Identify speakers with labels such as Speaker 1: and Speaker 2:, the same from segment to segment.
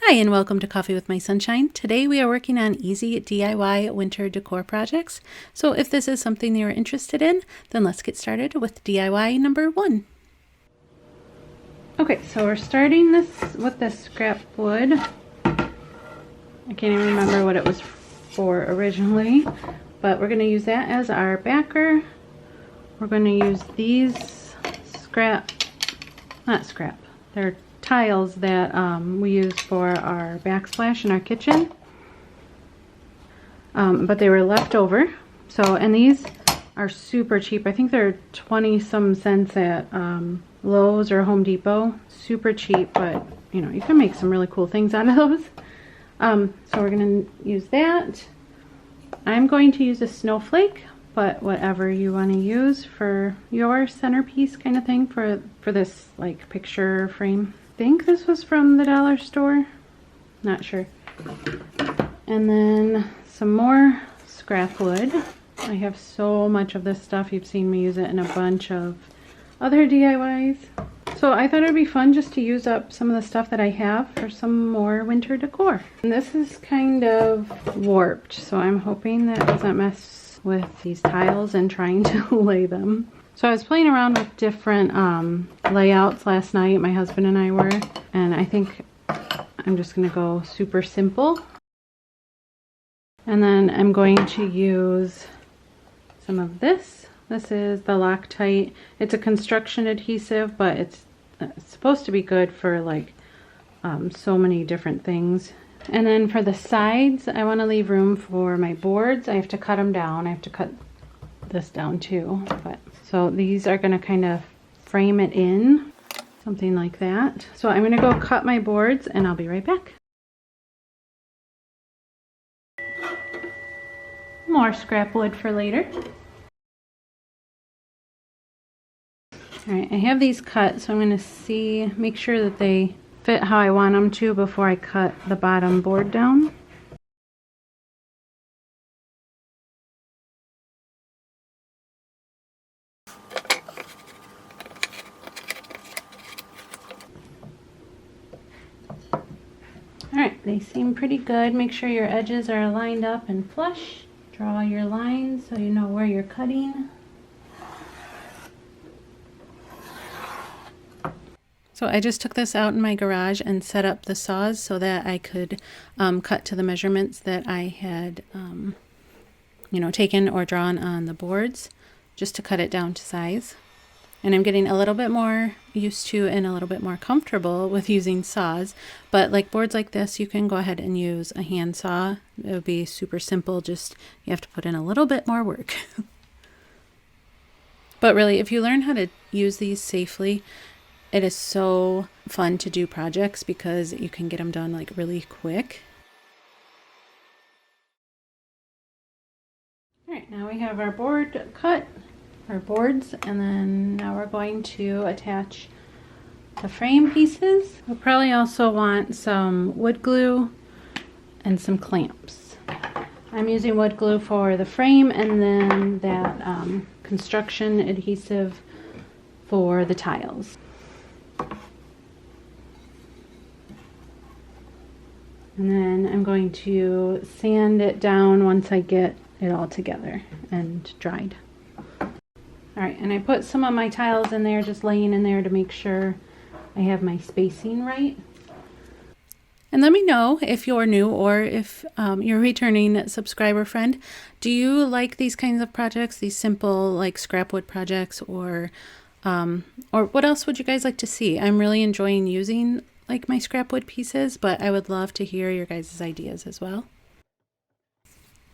Speaker 1: Hi and welcome to Coffee with My Sunshine. Today we are working on easy DIY winter decor projects. So if this is something you're interested in, then let's get started with DIY number 1. Okay, so we're starting this with this scrap wood. I can't even remember what it was for originally, but we're going to use that as our backer. We're going to use these they're tiles that we use for our backsplash in our kitchen, but they were left over. So, and these are super cheap. I think they're 20 some cents at Lowe's or Home Depot. Super cheap, but you know, you can make some really cool things out of those. So we're going to use that. I'm going to use a snowflake, but whatever you want to use for your centerpiece kind of thing for this like picture frame. I think this was from the dollar store, not sure. And then some more scrap wood. I have so much of this stuff. You've seen me use it in a bunch of other DIYs. So I thought it would be fun just to use up some of the stuff that I have for some more winter decor. And this is kind of warped, so I'm hoping that doesn't mess with these tiles and trying to lay them. So I was playing around with different layouts last night, my husband and I were, and I think I'm just going to go super simple. And then I'm going to use some of this. This is the Loctite. It's a construction adhesive, but it's supposed to be good for like so many different things. And then for the sides, I want to leave room for my boards. I have to cut them down. I have to cut this down too, but so these are going to kind of frame it in, something like that. So I'm going to go cut my boards and I'll be right back. More scrap wood for later. Alright, I have these cut, so I'm going to make sure that they fit how I want them to before I cut the bottom board down. Alright, they seem pretty good. Make sure your edges are lined up and flush. Draw your lines so you know where you're cutting. So I just took this out in my garage and set up the saws so that I could cut to the measurements that I had taken or drawn on the boards, just to cut it down to size. And I'm getting a little bit more used to and a little bit more comfortable with using saws. But like boards like this, you can go ahead and use a hand saw. It would be super simple, just you have to put in a little bit more work. But really, if you learn how to use these safely, it is so fun to do projects because you can get them done like really quick. All right, now we have our board cut, our boards, and then now we're going to attach the frame pieces. We'll probably also want some wood glue and some clamps. I'm using wood glue for the frame and then that construction adhesive for the tiles. And then I'm going to sand it down once I get it all together and dried. Alright, and I put some of my tiles in there, just laying in there to make sure I have my spacing right. And let me know if you're new or if you're a returning subscriber friend. Do you like these kinds of projects, these simple like scrap wood projects, or what else would you guys like to see? I'm really enjoying using like my scrap wood pieces, but I would love to hear your guys' ideas as well.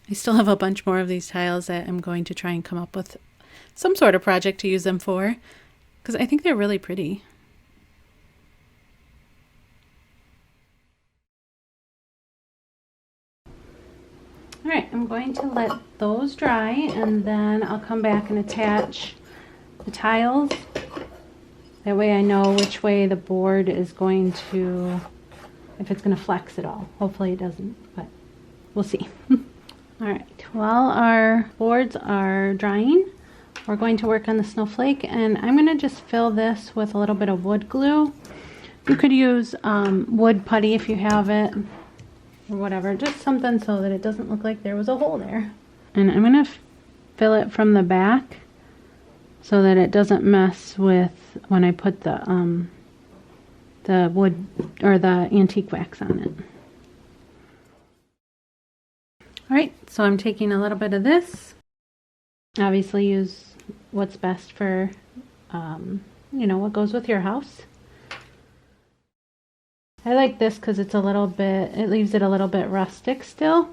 Speaker 1: I still have a bunch more of these tiles that I'm going to try and come up with some sort of project to use them for, because I think they're really pretty. Alright, I'm going to let those dry and then I'll come back and attach the tiles. That way I know which way the board is going to, if it's going to flex at all. Hopefully it doesn't, but we'll see. Alright, while our boards are drying, we're going to work on the snowflake, and I'm going to just fill this with a little bit of wood glue You could use wood putty if you have it, or whatever, just something so that it doesn't look like there was a hole there. And I'm going to fill it from the back so that it doesn't mess with when I put the wood or the antique wax on it. Alright, so I'm taking a little bit of this. Obviously use what's best for, you know, what goes with your house. I like this because it's a little bit, it leaves it a little bit rustic still.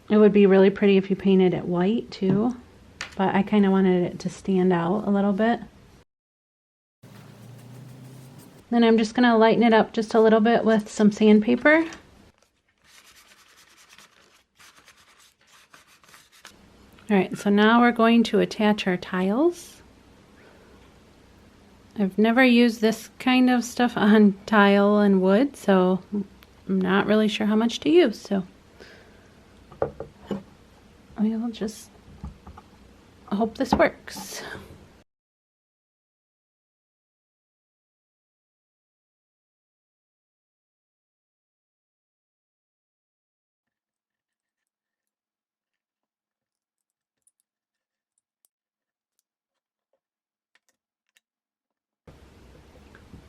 Speaker 1: It would be really pretty if you painted it white too, but I kind of wanted it to stand out a little bit. Then I'm just going to lighten it up just a little bit with some sandpaper. Alright, so now we're going to attach our tiles. I've never used this kind of stuff on tile and wood, so I'm not really sure how much to use, so we'll just hope this works.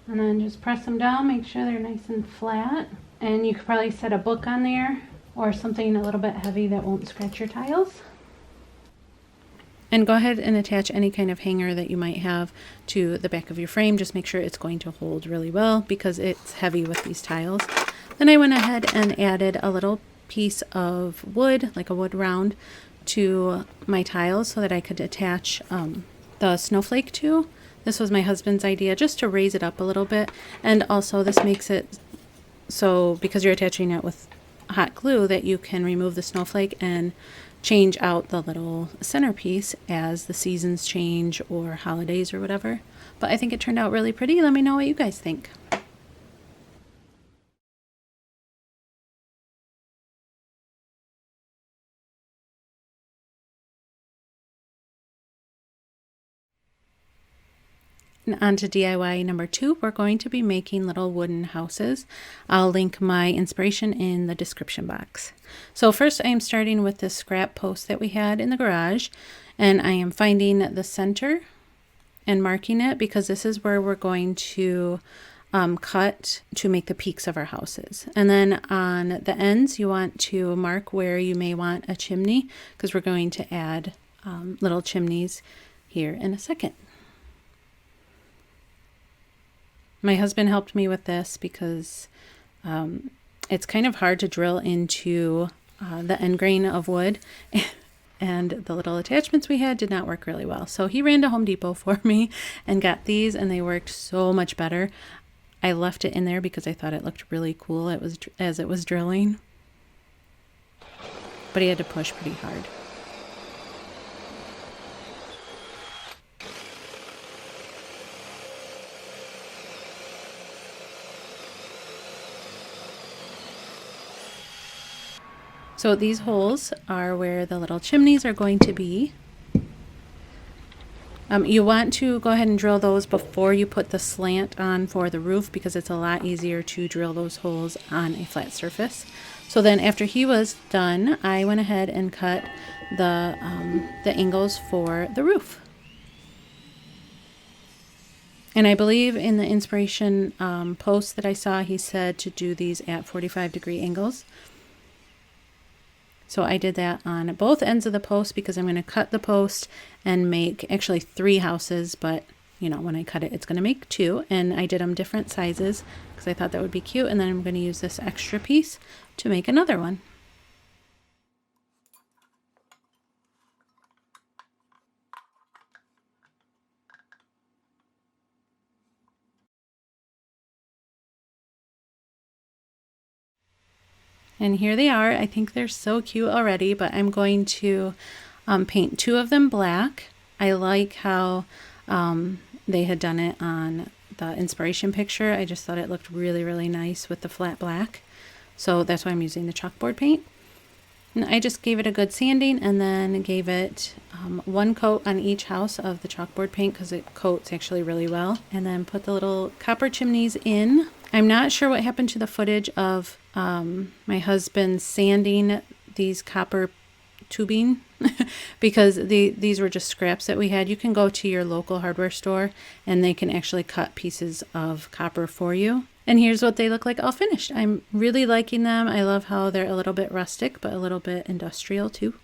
Speaker 1: And then just press them down, make sure they're nice and flat. And you could probably set a book on there or something a little bit heavy that won't scratch your tiles. And go ahead and attach any kind of hanger that you might have to the back of your frame. Just make sure it's going to hold really well because it's heavy with these tiles. Then I went ahead and added a little piece of wood, like a wood round, to my tiles so that I could attach the snowflake to. This was my husband's idea, just to raise it up a little bit. And also this makes it so, because you're attaching it with hot glue, that you can remove the snowflake and change out the little centerpiece as the seasons change or holidays or whatever. But I think it turned out really pretty. Let me know what you guys think. And on to DIY number 2, we're going to be making little wooden houses. I'll link my inspiration in the description box. So first I am starting with this scrap post that we had in the garage, and I am finding the center and marking it because this is where we're going to cut to make the peaks of our houses. And then on the ends you want to mark where you may want a chimney because we're going to add little chimneys here in a second. My husband helped me with this because it's kind of hard to drill into the end grain of wood, and the little attachments we had did not work really well. So he ran to Home Depot for me and got these, and they worked so much better. I left it in there because I thought it looked really cool as it was drilling, but he had to push pretty hard. So these holes are where the little chimneys are going to be. You want to go ahead and drill those before you put the slant on for the roof because it's a lot easier to drill those holes on a flat surface. So then after he was done, I went ahead and cut the angles for the roof. And I believe in the inspiration post that I saw, he said to do these at 45-degree angles. So I did that on both ends of the post because I'm going to cut the post and make actually 3 houses, but you know, when I cut it, it's going to make 2. And I did them different sizes because I thought that would be cute. And then I'm going to use this extra piece to make another one. And here they are. I think they're so cute already, but I'm going to paint 2 of them black. I like how they had done it on the inspiration picture. I just thought it looked really, really nice with the flat black. So that's why I'm using the chalkboard paint. And I just gave it a good sanding and then gave it 1 coat on each house of the chalkboard paint because it coats actually really well. And then put the little copper chimneys in. I'm not sure what happened to the footage of my husband sanding these copper tubing because these were just scraps that we had. You can go to your local hardware store and they can actually cut pieces of copper for you. And here's what they look like all finished. I'm really liking them. I love how they're a little bit rustic, but a little bit industrial too.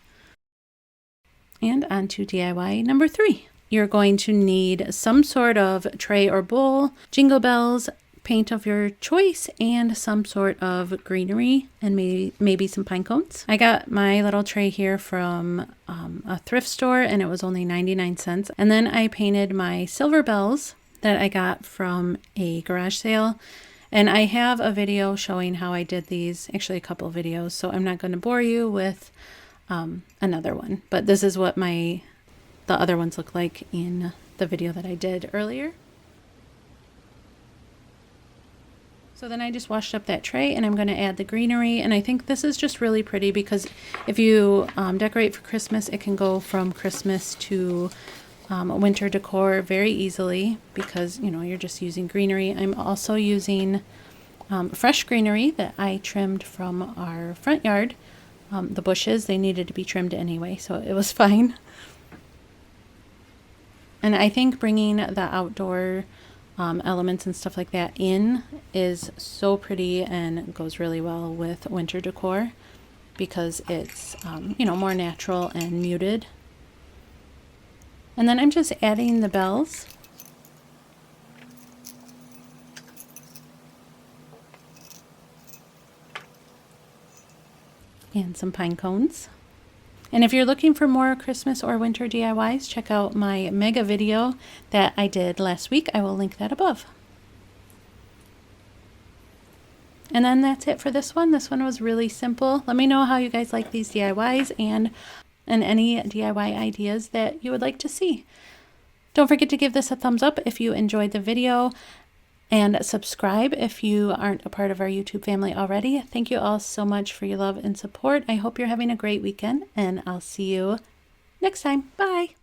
Speaker 1: And on to DIY number 3. You're going to need some sort of tray or bowl, jingle bells, paint of your choice, and some sort of greenery, and maybe some pine cones. I got my little tray here from a thrift store, and it was only 99 cents. And then I painted my silver bells that I got from a garage sale. And I have a video showing how I did these, actually a couple videos, so I'm not going to bore you with another one. But this is what the other ones look like in the video that I did earlier. So then I just washed up that tray, and I'm going to add the greenery. And I think this is just really pretty because if you decorate for Christmas, it can go from Christmas to winter decor very easily because, you know, you're just using greenery. I'm also using fresh greenery that I trimmed from our front yard. The bushes, they needed to be trimmed anyway, so it was fine. And I think bringing the outdoor elements and stuff like that in is so pretty and goes really well with winter decor because it's, you know, more natural and muted. And then I'm just adding the bells. And some pine cones. And if you're looking for more Christmas or winter DIYs, check out my mega video that I did last week. I will link that above. And then that's it for this one. This one was really simple. Let me know how you guys like these DIYs and any DIY ideas that you would like to see. Don't forget to give this a thumbs up if you enjoyed the video, and subscribe if you aren't a part of our YouTube family already. Thank you all so much for your love and support. I hope you're having a great weekend, and I'll see you next time. Bye.